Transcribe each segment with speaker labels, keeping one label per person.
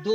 Speaker 1: 2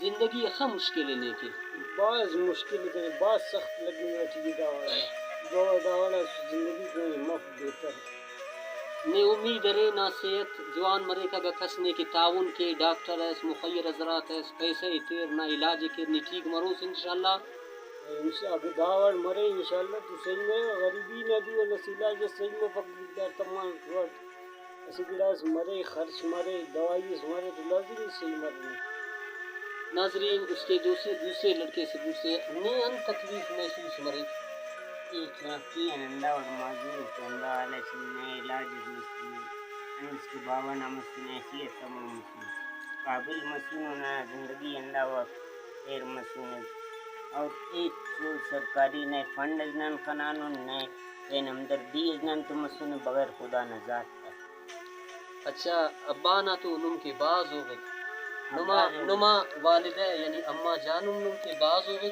Speaker 1: زندگی خا مشکل ہے کہ
Speaker 2: بعض مشکل ہے، بعض سخت لگی بیٹھی داوڑا زندگی کو مفت بہتر ہے۔
Speaker 1: نے امید رے نا صحت جوان مرے کا کسنے کے تعاون کے ڈاکٹر ہے مخیر حضرات ہے پیسے تیر نہ علاج کے نی ٹھیک مروس انشاءاللہ
Speaker 2: اب داوڑ مرے انشاءاللہ تو صحیح میں غریبی نہ بھی اور نسیلا جو صحیح میں فقط در تمام وقت اسی گلاس مرے خرچ مرے دوائی مرے تو لازمی صحیح مرنے۔
Speaker 1: ناظرین اس کے دوسرے لڑکے سے پوچھے نے ان تکلیف محسوس مرے
Speaker 3: ایک وقتی انندہ اور معذور کندہ علیہ سننے علاج مسلم انس کی باون مسلم حیثیت تمام مسلم قابل مسلم زندگی اندہ وقت خیر مسلم اور ایک سرکاری نئے فنڈ ازنان قانون نئے بین ہمدردی ازنان تو مسلم بغیر خدا نجات کا۔
Speaker 1: اچھا ابا نہ تو نم کے باز ہو گئے نما والدہ یعنی اما جانم نم کے باز ہو گئے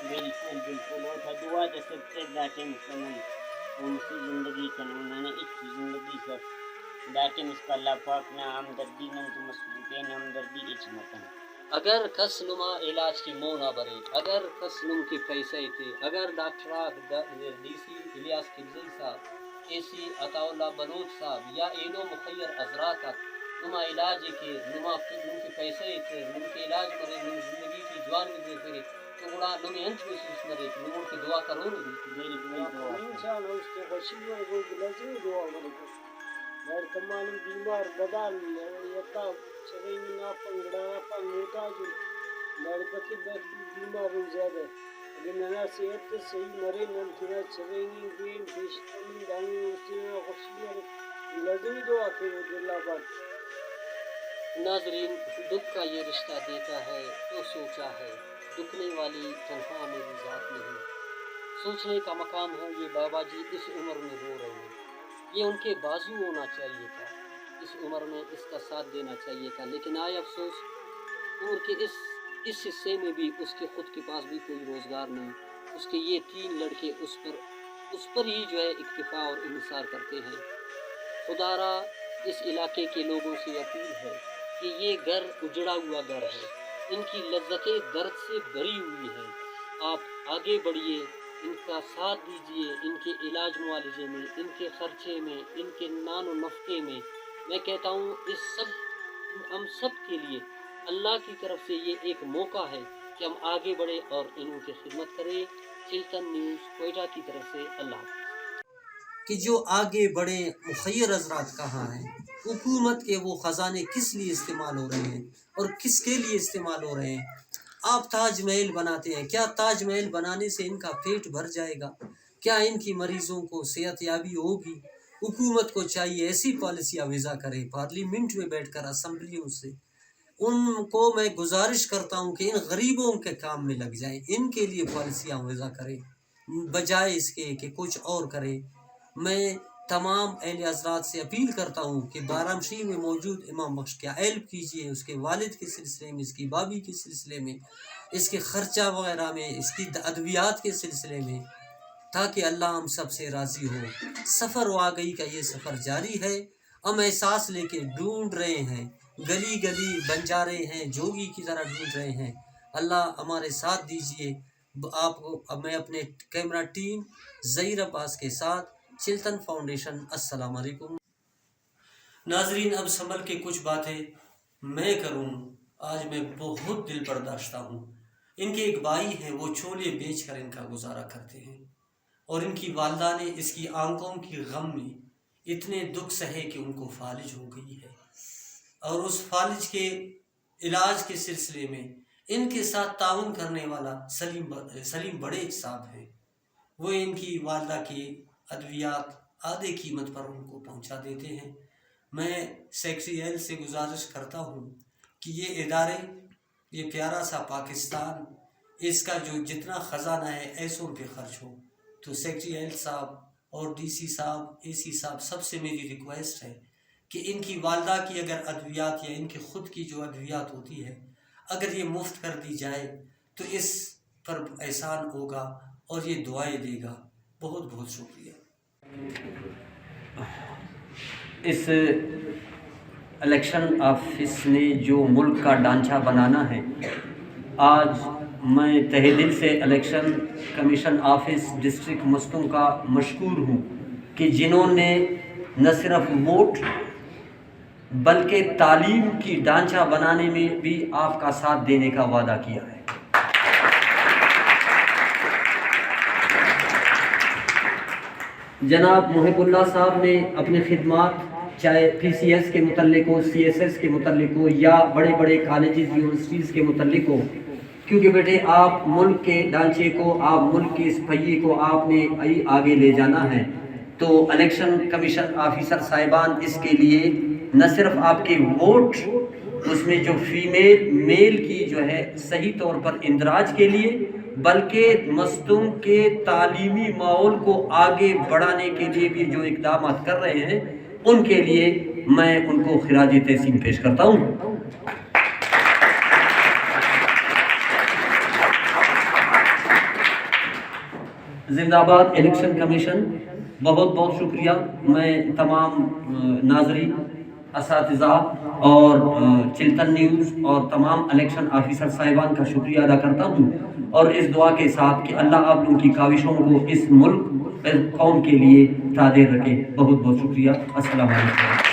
Speaker 3: بالکل بالکل وہ تھا دعا جو سب سے داتے مسلمان ان کی زندگی کا انہوں نے ایک زندگی سب داتے اس کا اللہ پاک نہ ہمدردی نہ تو مسلم کے ہمدردی اچ مکن
Speaker 1: اگر کس نما علاج کی مو نہ برے اگر کس نم کے پیسے تھے اگر ڈاکٹر ڈی سی الیاس کلزئی صاحب اے سی عطا اللہ بلوچ صاحب یا اینو مخیر حضرات نما علاج کے نما نم کے پیسے تھے نم کے علاج مرے نم زندگی کی جوان میں پھرے تو بڑا نم انت محسوس مرے نم کی دعا کرو
Speaker 2: انسان اس کے بشیر اور وہ لازمی دعا مرے کو در تمام بیمار بدال یتا چرینی نا پنگڑا پن محتاج لڑکے بیمار زیادہ اگر ننا صحت صحیح مرے نم تھنا چرینی دین پیشتن دانی اسنا خوشی لازمی دعا کرو اللہ پاک۔
Speaker 1: ناظرین دکھ کا یہ رشتہ دیتا ہے تو سوچا ہے دکھنے والی تنہا میری ذات نہیں سوچنے کا مقام ہے یہ بابا جی اس عمر میں رو رہے ہیں یہ ان کے بازو ہونا چاہیے تھا اس عمر میں اس کا ساتھ دینا چاہیے تھا لیکن آئے افسوس عمر کے اس حصے میں بھی اس کے خود کے پاس بھی کوئی روزگار نہیں اس کے یہ 3 لڑکے اس پر ہی جو ہے اکتفا اور انحصار کرتے ہیں۔ خدا را اس علاقے کے لوگوں سے اپیل ہے کہ یہ گھر اجڑا ہوا گھر ہے ان کی لذتیں درد سے بھری ہوئی ہیں آپ آگے بڑھیے ان کا ساتھ دیجیے ان کے علاج معالجے میں ان کے خرچے میں ان کے نان و نفقے میں میں کہتا ہوں ہم سب کے لیے اللہ کی طرف سے یہ ایک موقع ہے کہ ہم آگے بڑھیں اور انہوں کی خدمت کریں۔ چلتن نیوز کوئٹہ کی طرف سے اللہ حافظ۔ کہ جو آگے بڑھے مخیر حضرات کہاں ہیں حکومت کے وہ خزانے کس لیے استعمال ہو رہے ہیں اور کس کے لیے استعمال ہو رہے ہیں آپ تاج محل بناتے ہیں کیا تاج محل بنانے سے ان کا پیٹ بھر جائے گا کیا ان کی مریضوں کو صحت یابی ہوگی حکومت کو چاہیے ایسی پالیسیاں وضع کرے پارلیمنٹ میں بیٹھ کر اسمبلیوں سے ان کو میں گزارش کرتا ہوں کہ ان غریبوں کے کام میں لگ جائیں ان کے لیے پالیسیاں وضع کریں بجائے اس کے کہ کچھ اور کرے۔ میں تمام اہل حضرات سے اپیل کرتا ہوں کہ بارامشی میں موجود امام بخش کا ہیلپ کیجیے اس کے والد کے سلسلے میں اس کی بابی کے سلسلے میں اس کے خرچہ وغیرہ میں اس کی ادویات کے سلسلے میں تاکہ اللہ ہم سب سے راضی ہو۔ سفر واقعی کا یہ سفر جاری ہے ہم احساس لے کے ڈھونڈ رہے ہیں گلی گلی بنجارے ہیں جوگی کی طرح ڈھونڈ رہے ہیں اللہ ہمارے ساتھ دیجیے۔ آپ کو میں اپنے کیمرہ ٹیم ظہیر عباس کے ساتھ چلتن فاؤنڈیشن السلام علیکم۔ ناظرین اب سنبھل کے کچھ باتیں میں کروں آج میں بہت دل برداشتہ ہوں ان کے ایک بھائی ہیں وہ چھولے بیچ کر ان کا گزارا کرتے ہیں اور ان کی والدہ نے اس کی آنکھوں کی غم میں اتنے دکھ سہے کہ ان کو فالج ہو گئی ہے اور اس فالج کے علاج کے سلسلے میں ان کے ساتھ تعاون کرنے والا سلیم بڑے صاحب ہیں وہ ان کی والدہ کی ادویات آدھے قیمت پر ان کو پہنچا دیتے ہیں۔ میں سیکٹری ایل سے گزارش کرتا ہوں کہ یہ ادارے یہ پیارا سا پاکستان اس کا جو جتنا خزانہ ہے ایسوں پہ خرچ ہو تو سیکٹری ایل صاحب اور ڈی سی صاحب اے سی صاحب سب سے میری ریکویسٹ ہے کہ ان کی والدہ کی اگر ادویات یا ان کی خود کی جو ادویات ہوتی ہے اگر یہ مفت کر دی جائے تو اس پر احسان ہوگا اور یہ دعائیں دے گا۔ بہت بہت شکریہ۔ اس الیکشن آفس نے جو ملک کا ڈھانچہ بنانا ہے آج میں تہہ دل سے election commission office district Mastung کا مشکور ہوں کہ جنہوں نے نہ صرف ووٹ بلکہ تعلیم کی ڈھانچہ بنانے میں بھی آپ کا ساتھ دینے کا وعدہ کیا ہے۔ جناب محب اللہ صاحب نے اپنے خدمات چاہے پی سی ایس کے متعلق ہو، سی ایس ایس کے متعلق ہو یا بڑے بڑے کالجز یونیورسٹیز کے متعلق ہو، کیونکہ بیٹے آپ ملک کے ڈھانچے کو، آپ ملک کے اس پہیے کو آپ نے آگے لے جانا ہے، تو الیکشن کمیشن آفیسر صاحبان اس کے لیے نہ صرف آپ کے ووٹ اس میں جو فیمیل میل کی جو ہے صحیح طور پر اندراج کے لیے، بلکہ مستونگ کے تعلیمی ماحول کو آگے بڑھانے کے لیے بھی جو اقدامات کر رہے ہیں ان کے لیے میں ان کو خراج تحسین پیش کرتا ہوں۔ زندہ آباد الیکشن کمیشن، بہت بہت شکریہ۔ میں تمام ناظرین، اساتذہ اور چلتن نیوز اور تمام الیکشن آفیسر صاحبان کا شکریہ ادا کرتا ہوں، اور اس دعا کے ساتھ کہ اللہ آپ لوگوں کی کاوشوں کو اس ملک قوم کے لیے قادر رکھے۔ بہت بہت شکریہ۔ السلام علیکم۔